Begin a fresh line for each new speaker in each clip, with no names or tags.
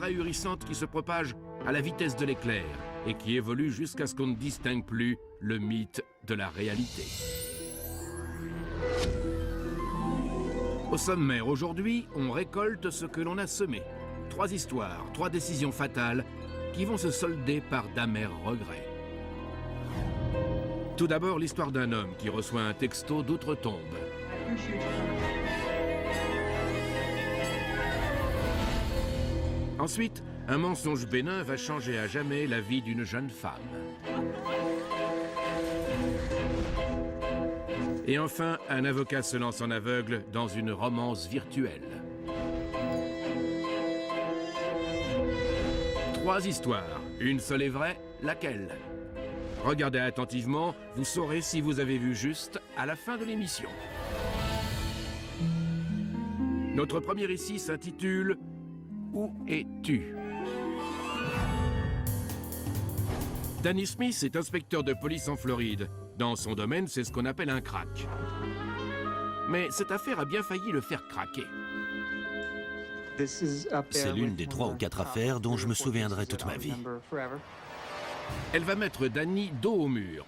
ahurissante qui se propage à la vitesse de l'éclair et qui évolue jusqu'à ce qu'on ne distingue plus le mythe de la réalité. Au sommaire aujourd'hui, on récolte ce que l'on a semé. 3 histoires, 3 décisions fatales qui vont se solder par d'amers regrets. Tout d'abord, l'histoire d'un homme qui reçoit un texto d'outre-tombe. Ensuite, un mensonge bénin va changer à jamais la vie d'une jeune femme. Et enfin, un avocat se lance en aveugle dans une romance virtuelle. 3 histoires, une seule est vraie, laquelle? Regardez attentivement, vous saurez si vous avez vu juste à la fin de l'émission. Notre premier récit s'intitule « Où es-tu » Danny Smith est inspecteur de police en Floride. Dans son domaine, c'est ce qu'on appelle un crack. Mais cette affaire a bien failli le faire craquer.
C'est l'une des 3 ou 4 affaires dont je me souviendrai toute ma vie.
Elle va mettre Danny dos au mur.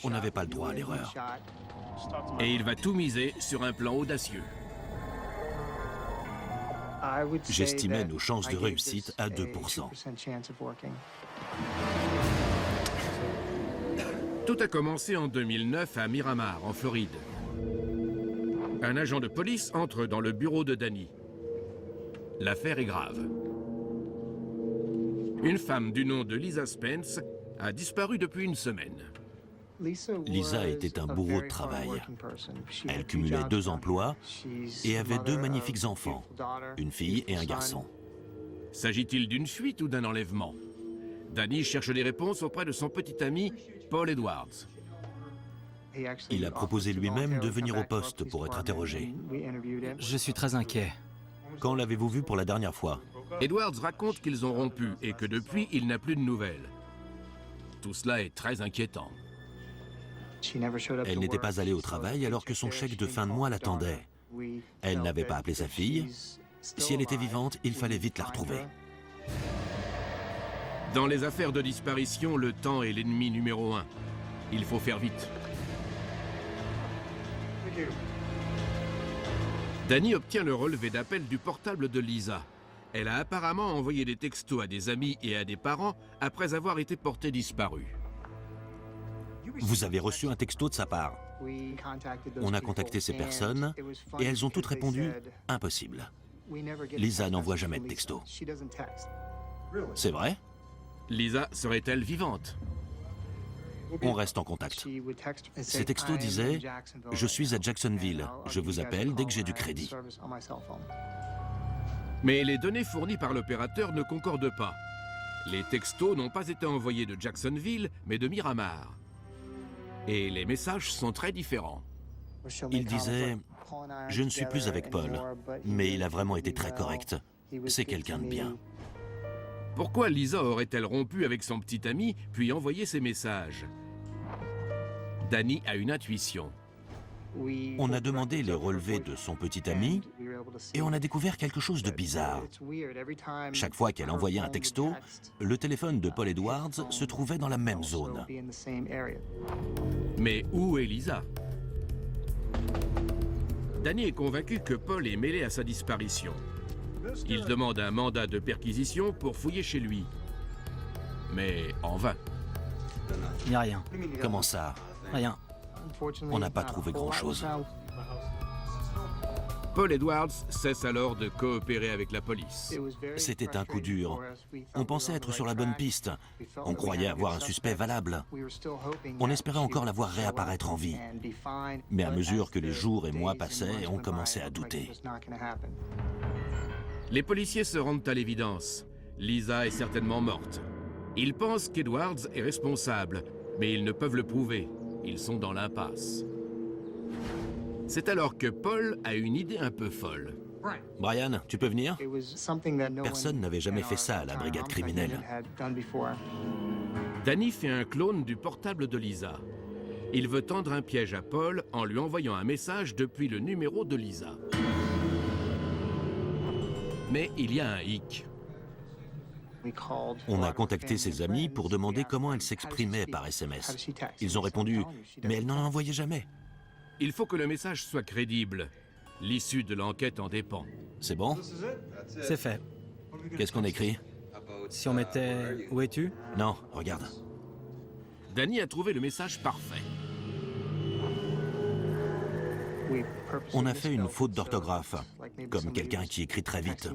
On n'avait pas le droit à l'erreur.
Et il va tout miser sur un plan audacieux.
J'estimais nos chances de réussite à 2%.
Tout a commencé en 2009 à Miramar, en Floride. Un agent de police entre dans le bureau de Danny. L'affaire est grave. Une femme du nom de Lisa Spence a disparu depuis une semaine.
Lisa était un bourreau de travail. Elle cumulait 2 emplois et avait 2 magnifiques enfants, une fille et un garçon.
S'agit-il d'une fuite ou d'un enlèvement? Danny cherche des réponses auprès de son petit ami, Paul Edwards.
Il a proposé lui-même de venir au poste pour être interrogé.
Je suis très inquiet.
Quand l'avez-vous vu pour la dernière fois?
Edwards raconte qu'ils ont rompu et que depuis, il n'a plus de nouvelles. Tout cela est très inquiétant.
Elle n'était pas allée au travail alors que son chèque de fin de mois l'attendait. Elle n'avait pas appelé sa fille. Si elle était vivante, il fallait vite la retrouver.
Dans les affaires de disparition, le temps est l'ennemi numéro 1. Il faut faire vite. Danny obtient le relevé d'appel du portable de Lisa. Elle a apparemment envoyé des textos à des amis et à des parents après avoir été portée disparue.
Vous avez reçu un texto de sa part. On a contacté ces personnes et elles ont toutes répondu « Impossible ». Lisa n'envoie jamais de texto. C'est vrai?
Lisa serait-elle vivante?
On reste en contact. Ces textos disaient « Je suis à Jacksonville. Je vous appelle dès que j'ai du crédit. »
Mais les données fournies par l'opérateur ne concordent pas. Les textos n'ont pas été envoyés de Jacksonville, mais de Miramar. Et les messages sont très différents.
Il disait « Je ne suis plus avec Paul, mais il a vraiment été très correct. C'est quelqu'un de bien. »
Pourquoi Lisa aurait-elle rompu avec son petit ami, puis envoyé ces messages? Danny a une intuition.
On a demandé les relevés de son petit ami et on a découvert quelque chose de bizarre. Chaque fois qu'elle envoyait un texto, le téléphone de Paul Edwards se trouvait dans la même zone.
Mais où est Lisa? Danny est convaincu que Paul est mêlé à sa disparition. Il demande un mandat de perquisition pour fouiller chez lui. Mais en vain.
Il n'y a rien.
Comment ça?
Rien.
On n'a pas trouvé grand-chose.
Paul Edwards cesse alors de coopérer avec la police.
C'était un coup dur. On pensait être sur la bonne piste. On croyait avoir un suspect valable. On espérait encore la voir réapparaître en vie. Mais à mesure que les jours et mois passaient, on commençait à douter.
Les policiers se rendent à l'évidence. Lisa est certainement morte. Ils pensent qu'Edwards est responsable, mais ils ne peuvent le prouver. Ils sont dans l'impasse. C'est alors que Paul a une idée un peu folle.
Brian, tu peux venir? Personne n'avait jamais fait ça à la brigade criminelle.
Danny fait un clone du portable de Lisa. Il veut tendre un piège à Paul en lui envoyant un message depuis le numéro de Lisa. Mais il y a un hic.
On a contacté ses amis pour demander comment elle s'exprimait par SMS. Ils ont répondu « mais elle n'en envoyait jamais ».
Il faut que le message soit crédible. L'issue de l'enquête en dépend.
C'est bon?
C'est fait.
Qu'est-ce qu'on écrit?
Si on mettait... Où es-tu?
Non, regarde.
Danny a trouvé le message parfait.
On a fait une faute d'orthographe, comme quelqu'un qui écrit très vite.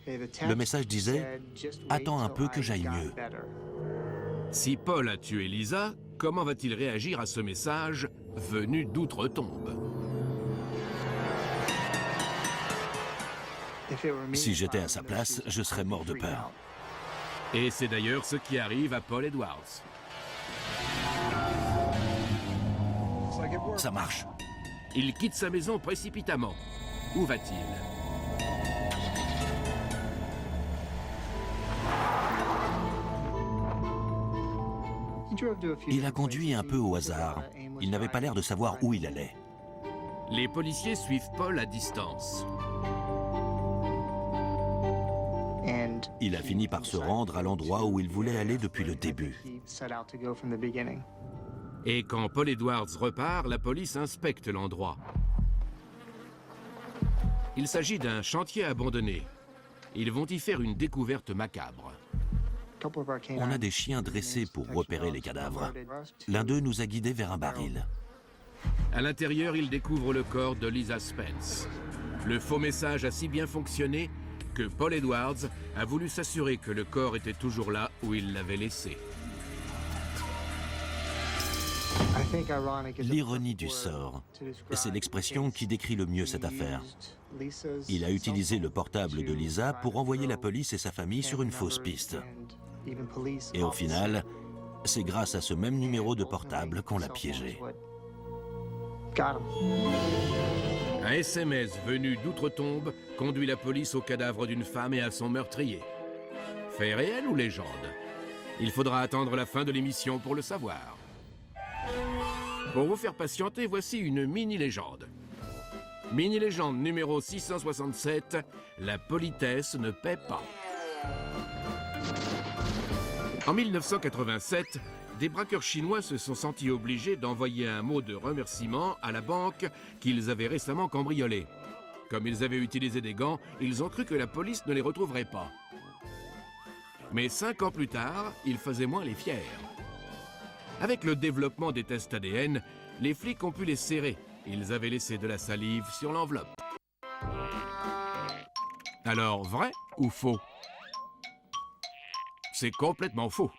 Le message disait « Attends un peu que j'aille mieux ».
Si Paul a tué Lisa, comment va-t-il réagir à ce message venu d'outre-tombe?
Si j'étais à sa place, je serais mort de peur.
Et c'est d'ailleurs ce qui arrive à Paul Edwards.
Ça marche.
Il quitte sa maison précipitamment. Où va-t-il?
Il a conduit un peu au hasard. Il n'avait pas l'air de savoir où il allait.
Les policiers suivent Paul à distance.
Il a fini par se rendre à l'endroit où il voulait aller depuis le début.
Et quand Paul Edwards repart, la police inspecte l'endroit. Il s'agit d'un chantier abandonné. Ils vont y faire une découverte macabre.
On a des chiens dressés pour repérer les cadavres. L'un d'eux nous a guidés vers un baril.
À l'intérieur, ils découvrent le corps de Lisa Spence. Le faux message a si bien fonctionné que Paul Edwards a voulu s'assurer que le corps était toujours là où il l'avait laissé.
L'ironie du sort, c'est l'expression qui décrit le mieux cette affaire. Il a utilisé le portable de Lisa pour envoyer la police et sa famille sur une fausse piste. Et au final, c'est grâce à ce même numéro de portable qu'on l'a piégé.
Un SMS venu d'outre-tombe conduit la police au cadavre d'une femme et à son meurtrier. Fait réel ou légende? Il faudra attendre la fin de l'émission pour le savoir. Pour vous faire patienter, voici une mini-légende. Mini-légende numéro 667, la politesse ne paie pas. En 1987, des braqueurs chinois se sont sentis obligés d'envoyer un mot de remerciement à la banque qu'ils avaient récemment cambriolée. Comme ils avaient utilisé des gants, ils ont cru que la police ne les retrouverait pas. Mais 5 ans plus tard, ils faisaient moins les fiers. Avec le développement des tests ADN, les flics ont pu les serrer. Ils avaient laissé de la salive sur l'enveloppe. Alors, vrai ou faux? C'est complètement faux.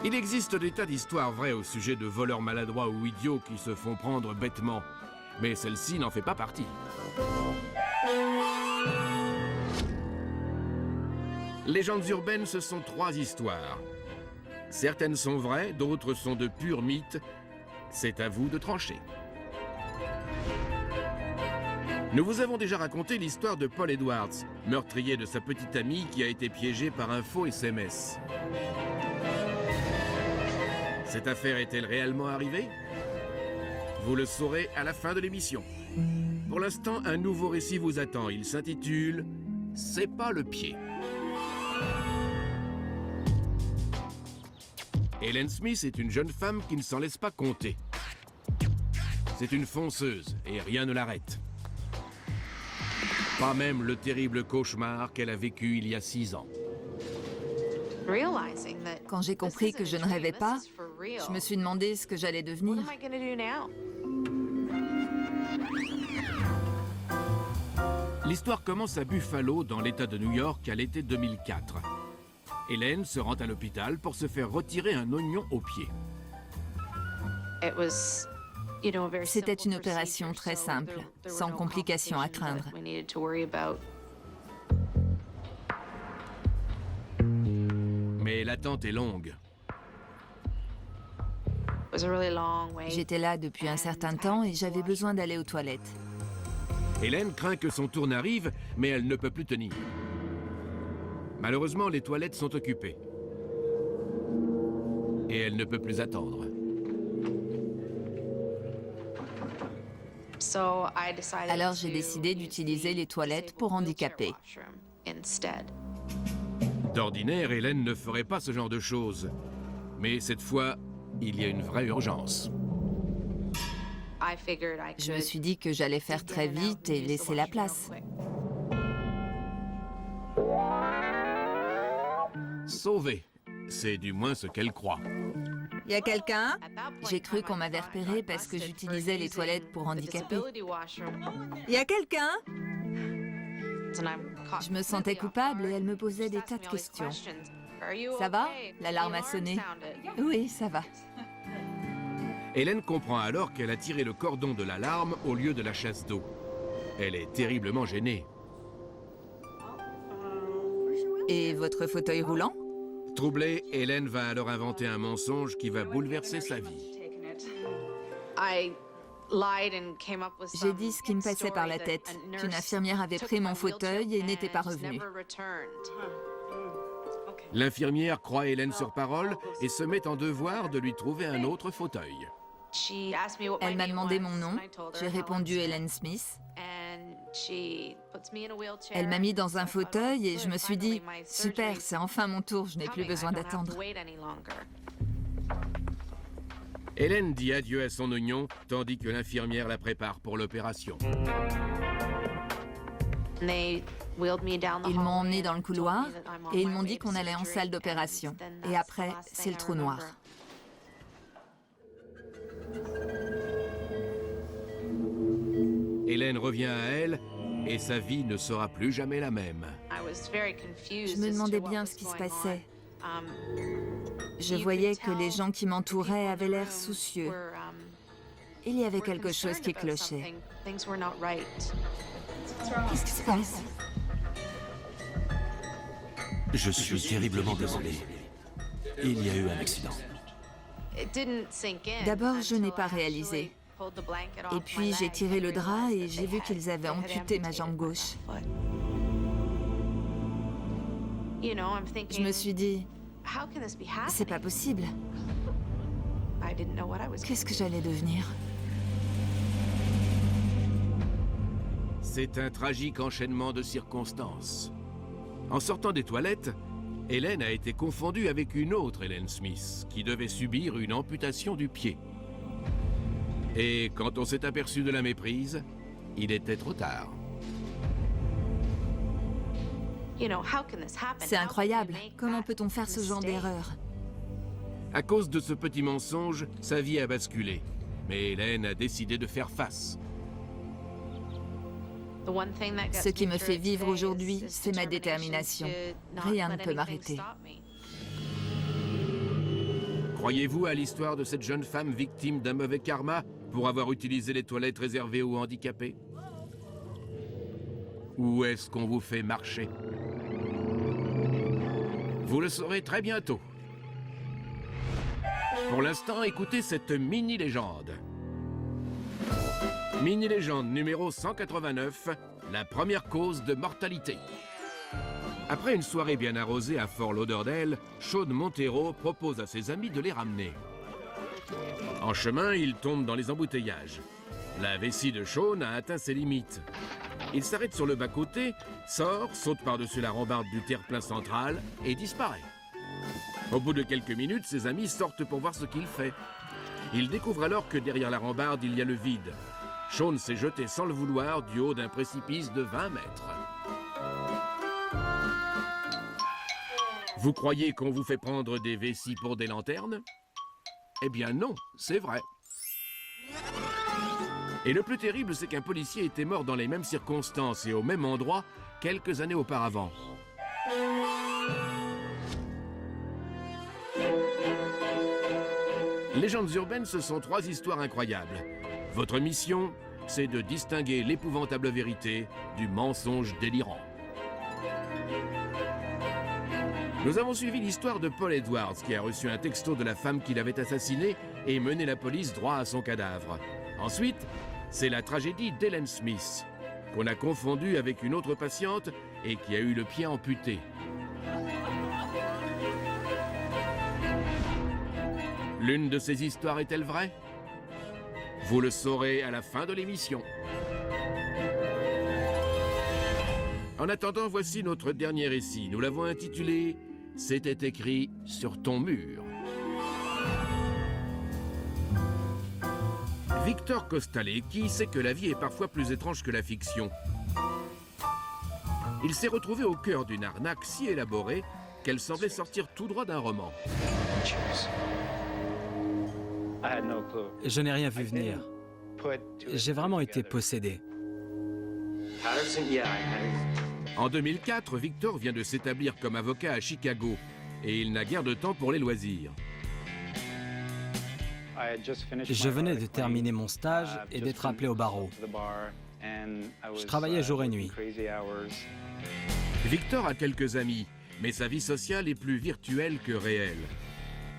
Il existe des tas d'histoires vraies au sujet de voleurs maladroits ou idiots qui se font prendre bêtement. Mais celle-ci n'en fait pas partie. Légendes urbaines, ce sont 3 histoires. Certaines sont vraies, d'autres sont de purs mythes. C'est à vous de trancher. Nous vous avons déjà raconté l'histoire de Paul Edwards, meurtrier de sa petite amie qui a été piégée par un faux SMS. Cette affaire est-elle réellement arrivée? Vous le saurez à la fin de l'émission. Pour l'instant, un nouveau récit vous attend. Il s'intitule « C'est pas le pied ». Helen Smith est une jeune femme qui ne s'en laisse pas compter. C'est une fonceuse et rien ne l'arrête. Pas même le terrible cauchemar qu'elle a vécu il y a 6 ans.
Quand j'ai compris que je ne rêvais pas, je me suis demandé ce que j'allais devenir.
L'histoire commence à Buffalo, dans l'État de New York, à l'été 2004. Hélène se rend à l'hôpital pour se faire retirer un oignon au pied.
C'était une opération très simple, sans complications à craindre.
Mais l'attente est longue.
J'étais là depuis un certain temps et j'avais besoin d'aller aux toilettes.
Hélène craint que son tour n'arrive, mais elle ne peut plus tenir. Malheureusement, les toilettes sont occupées. Et elle ne peut plus attendre.
Alors j'ai décidé d'utiliser les toilettes pour handicapés.
D'ordinaire, Hélène ne ferait pas ce genre de choses. Mais cette fois, il y a une vraie urgence.
Je me suis dit que j'allais faire très vite et laisser la place.
Sauvé. C'est du moins ce qu'elle croit.
Y a quelqu'un? J'ai cru qu'on m'avait repéré parce que j'utilisais les toilettes pour handicapés. Y a quelqu'un? Je me sentais coupable et elle me posait des tas de questions. Ça va? L'alarme a sonné. Oui, ça va.
Hélène comprend alors qu'elle a tiré le cordon de l'alarme au lieu de la chasse d'eau. Elle est terriblement gênée.
Et votre fauteuil roulant?
Troublée, Hélène va alors inventer un mensonge qui va bouleverser sa vie.
J'ai dit ce qui me passait par la tête, qu'une infirmière avait pris mon fauteuil et n'était pas revenue.
L'infirmière croit Hélène sur parole et se met en devoir de lui trouver un autre fauteuil.
Elle m'a demandé mon nom, j'ai répondu Hélène Smith. Elle m'a mis dans un fauteuil et je me suis dit, super, c'est enfin mon tour, je n'ai plus besoin d'attendre.
Hélène dit adieu à son oignon, tandis que l'infirmière la prépare pour l'opération.
Ils m'ont emmenée dans le couloir et ils m'ont dit qu'on allait en salle d'opération. Et après, c'est le trou noir.
Hélène revient à elle et sa vie ne sera plus jamais la même.
Je me demandais bien ce qui se passait. Je voyais que les gens qui m'entouraient avaient l'air soucieux. Il y avait quelque chose qui clochait. Qu'est-ce qui se passe?
Je suis terriblement désolé. Il y a eu un accident.
D'abord, je n'ai pas réalisé. Et puis, j'ai tiré le drap et j'ai vu qu'ils avaient amputé ma jambe gauche. Je me suis dit, c'est pas possible. Qu'est-ce que j'allais devenir?
C'est un tragique enchaînement de circonstances. En sortant des toilettes, Hélène a été confondue avec une autre Hélène Smith, qui devait subir une amputation du pied. Et quand on s'est aperçu de la méprise, il était trop tard.
C'est incroyable. Comment peut-on faire ce genre d'erreur?
À cause de ce petit mensonge, sa vie a basculé. Mais Hélène a décidé de faire face.
Ce qui me fait vivre aujourd'hui, c'est ma détermination. Rien ne peut m'arrêter.
Croyez-vous à l'histoire de cette jeune femme victime d'un mauvais karma pour avoir utilisé les toilettes réservées aux handicapés? Ou est-ce qu'on vous fait marcher? Vous le saurez très bientôt. Pour l'instant, écoutez cette mini-légende. Mini-légende numéro 189, la première cause de mortalité. Après une soirée bien arrosée à Fort Lauderdale, Sean Montero propose à ses amis de les ramener. En chemin, il tombe dans les embouteillages. La vessie de Sean a atteint ses limites. Il s'arrête sur le bas-côté, sort, saute par-dessus la rambarde du terre-plein central et disparaît. Au bout de quelques minutes, ses amis sortent pour voir ce qu'il fait. Ils découvrent alors que derrière la rambarde, il y a le vide. Sean s'est jeté sans le vouloir du haut d'un précipice de 20 mètres. Vous croyez qu'on vous fait prendre des vessies pour des lanternes? Eh bien non, c'est vrai. Et le plus terrible, c'est qu'un policier était mort dans les mêmes circonstances et au même endroit quelques années auparavant. Légendes urbaines, ce sont 3 histoires incroyables. Votre mission, c'est de distinguer l'épouvantable vérité du mensonge délirant. Nous avons suivi l'histoire de Paul Edwards, qui a reçu un texto de la femme qui l'avait assassiné et mené la police droit à son cadavre. Ensuite, c'est la tragédie d'Hélène Smith, qu'on a confondue avec une autre patiente et qui a eu le pied amputé. L'une de ces histoires est-elle vraie? Vous le saurez à la fin de l'émission. En attendant, voici notre dernier récit. Nous l'avons intitulé « C'était écrit sur ton mur ». Victor Kostalecki sait que la vie est parfois plus étrange que la fiction. Il s'est retrouvé au cœur d'une arnaque si élaborée qu'elle semblait sortir tout droit d'un roman.
Je n'ai rien vu venir. J'ai vraiment été possédé.
En 2004, Victor vient de s'établir comme avocat à Chicago et il n'a guère de temps pour les loisirs.
Je venais de terminer mon stage et d'être appelé au barreau. Je travaillais jour et nuit.
Victor a quelques amis, mais sa vie sociale est plus virtuelle que réelle.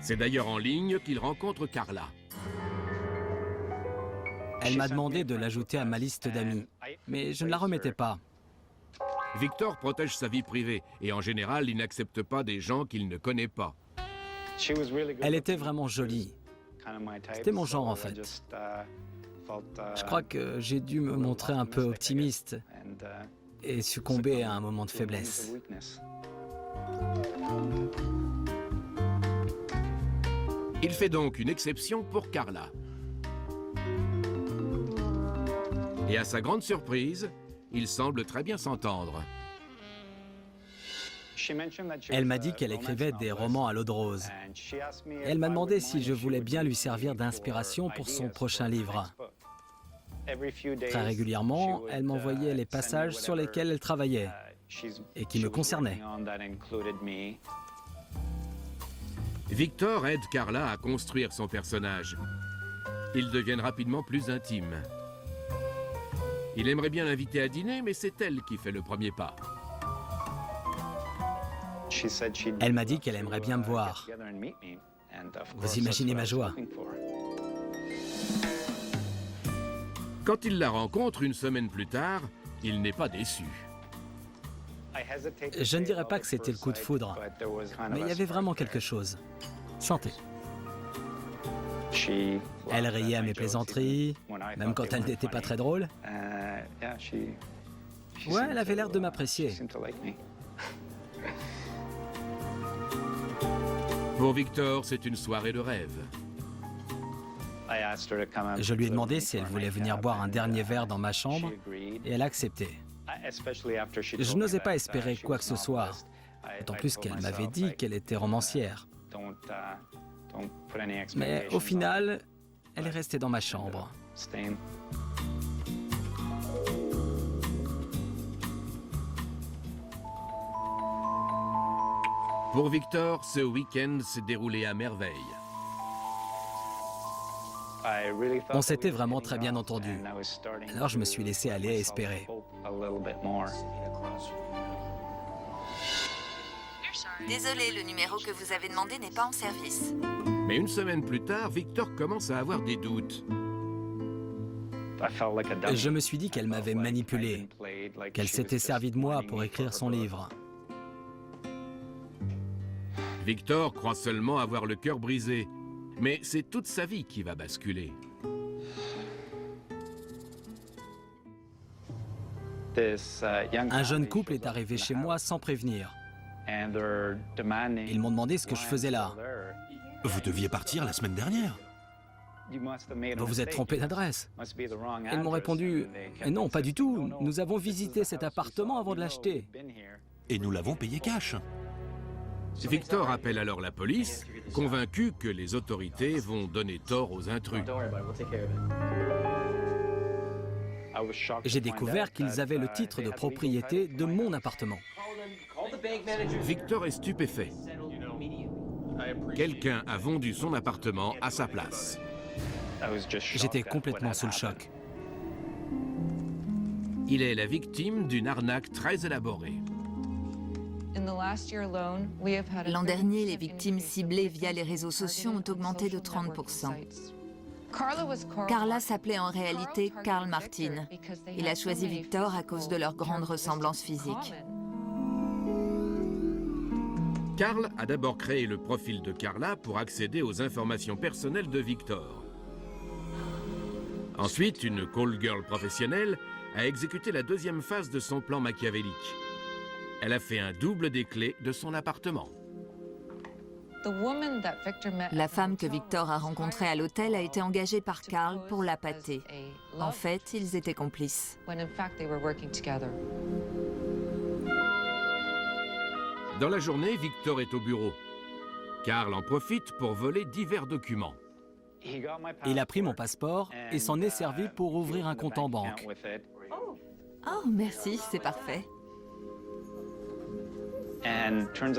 C'est d'ailleurs en ligne qu'il rencontre Carla.
Elle m'a demandé de l'ajouter à ma liste d'amis, mais je ne la remettais pas.
Victor protège sa vie privée et en général, il n'accepte pas des gens qu'il ne connaît pas.
Elle était vraiment jolie. C'était mon genre en fait. Je crois que j'ai dû me montrer un peu optimiste et succomber à un moment de faiblesse.
Il fait donc une exception pour Carla. Et à sa grande surprise, ils semblent très bien s'entendre.
Elle m'a dit qu'elle écrivait des romans à l'eau de rose. Et elle m'a demandé si je voulais bien lui servir d'inspiration pour son prochain livre. Très régulièrement, elle m'envoyait les passages sur lesquels elle travaillait et qui me concernaient.
Victor aide Carla à construire son personnage. Ils deviennent rapidement plus intimes. Il aimerait bien l'inviter à dîner, mais c'est elle qui fait le premier pas.
Elle m'a dit qu'elle aimerait bien me voir. Vous imaginez ma joie.
Quand il la rencontre une semaine plus tard, il n'est pas déçu.
Je ne dirais pas que c'était le coup de foudre, mais il y avait vraiment quelque chose. Chantez. Elle riait à mes plaisanteries, même quand elles n'étaient pas très drôles. Ouais, elle avait l'air de m'apprécier.
Pour Victor, c'est une soirée de rêve.
Je lui ai demandé si elle voulait venir boire un dernier verre dans ma chambre et elle a accepté. Je n'osais pas espérer quoi que ce soit, d'autant plus qu'elle m'avait dit qu'elle était romancière. Mais au final, elle est restée dans ma chambre.
Pour Victor, ce week-end s'est déroulé à merveille.
On s'était vraiment très bien entendu. Alors je me suis laissé aller à espérer.
Désolé, le numéro que vous avez demandé n'est pas en service.
Mais une semaine plus tard, Victor commence à avoir des doutes.
Je me suis dit qu'elle m'avait manipulé, qu'elle s'était servie de moi pour écrire son livre.
Victor croit seulement avoir le cœur brisé, mais c'est toute sa vie qui va basculer.
Un jeune couple est arrivé chez moi sans prévenir. Ils m'ont demandé ce que je faisais là.
Vous deviez partir la semaine dernière.
Vous vous êtes trompé d'adresse. Ils m'ont répondu « Non, pas du tout. Nous avons visité cet appartement avant de l'acheter. »
Et nous l'avons payé cash.
Victor appelle alors la police, convaincu que les autorités vont donner tort aux intrus.
J'ai découvert qu'ils avaient le titre de propriété de mon appartement.
Victor est stupéfait. Quelqu'un a vendu son appartement à sa place.
J'étais complètement sous le choc.
Il est la victime d'une arnaque très élaborée.
L'an dernier, les victimes ciblées via les réseaux sociaux ont augmenté de 30%. Carla s'appelait en réalité Carl Martin. Il a choisi Victor à cause de leur grande ressemblance physique.
Carl a d'abord créé le profil de Carla pour accéder aux informations personnelles de Victor. Ensuite, une call girl professionnelle a exécuté la deuxième phase de son plan machiavélique. Elle a fait un double des clés de son appartement.
La femme que Victor a rencontrée à l'hôtel a été engagée par Carl pour l'appâter. En fait, ils étaient complices.
Dans la journée, Victor est au bureau. Carl en profite pour voler divers documents.
Il a pris mon passeport et s'en est servi pour ouvrir un compte en banque.
Oh, merci, c'est parfait.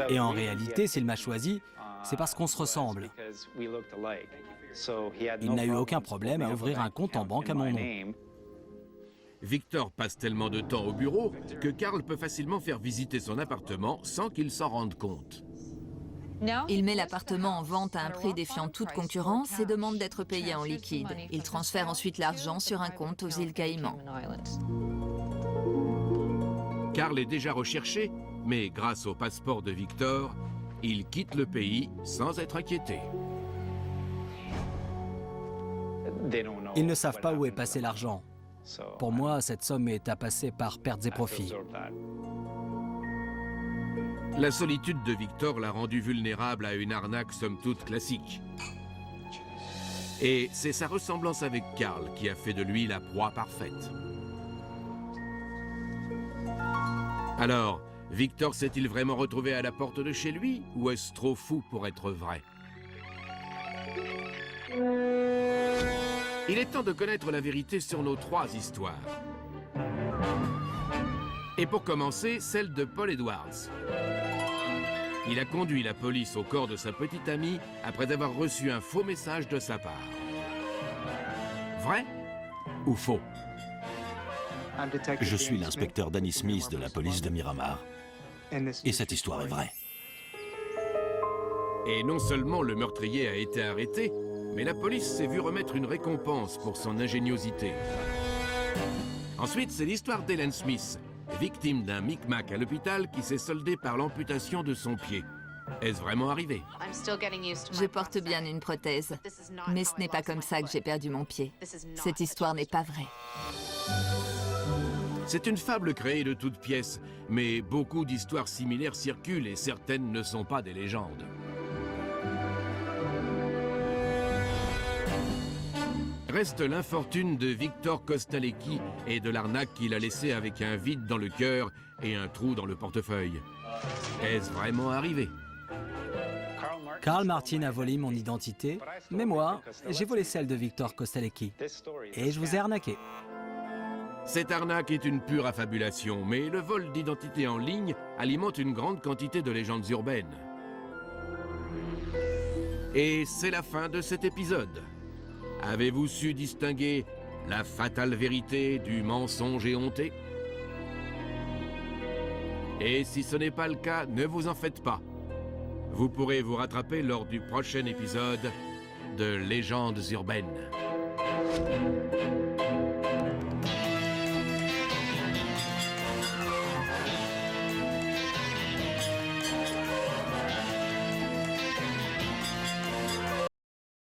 Et en réalité, s'il m'a choisi, c'est parce qu'on se ressemble. Il n'a eu aucun problème à ouvrir un compte en banque à mon nom.
Victor passe tellement de temps au bureau que Carl peut facilement faire visiter son appartement sans qu'il s'en rende compte.
Il met l'appartement en vente à un prix défiant toute concurrence et demande d'être payé en liquide. Il transfère ensuite l'argent sur un compte aux îles Caïmans.
Carl est déjà recherché, mais grâce au passeport de Victor, il quitte le pays sans être inquiété.
Ils ne savent pas où est passé l'argent. Pour moi, cette somme est à passer par pertes et profits.
La solitude de Victor l'a rendu vulnérable à une arnaque somme toute classique. Et c'est sa ressemblance avec Carl qui a fait de lui la proie parfaite. Alors, Victor s'est-il vraiment retrouvé à la porte de chez lui, ou est-ce trop fou pour être vrai? Il est temps de connaître la vérité sur nos 3 histoires. Et pour commencer, celle de Paul Edwards. Il a conduit la police au corps de sa petite amie après avoir reçu un faux message de sa part. Vrai ou faux?
Je suis l'inspecteur Danny Smith de la police de Miramar. Et cette histoire est vraie.
Et non seulement le meurtrier a été arrêté, mais la police s'est vue remettre une récompense pour son ingéniosité. Ensuite, c'est l'histoire d'Helen Smith, victime d'un micmac à l'hôpital qui s'est soldé par l'amputation de son pied. Est-ce vraiment arrivé?
Je porte bien une prothèse, mais ce n'est pas comme ça que j'ai perdu mon pied. Cette histoire n'est pas vraie.
C'est une fable créée de toutes pièces, mais beaucoup d'histoires similaires circulent et certaines ne sont pas des légendes. Reste l'infortune de Victor Kostalecki et de l'arnaque qu'il a laissée avec un vide dans le cœur et un trou dans le portefeuille. Est-ce vraiment arrivé?
Carl Martin a volé mon identité, mais moi, j'ai volé celle de Victor Kostalecki. Et je vous ai arnaqué.
Cette arnaque est une pure affabulation, mais le vol d'identité en ligne alimente une grande quantité de légendes urbaines. Et c'est la fin de cet épisode. Avez-vous su distinguer la fatale vérité du mensonge éhonté? Et si ce n'est pas le cas, ne vous en faites pas. Vous pourrez vous rattraper lors du prochain épisode de Légendes urbaines.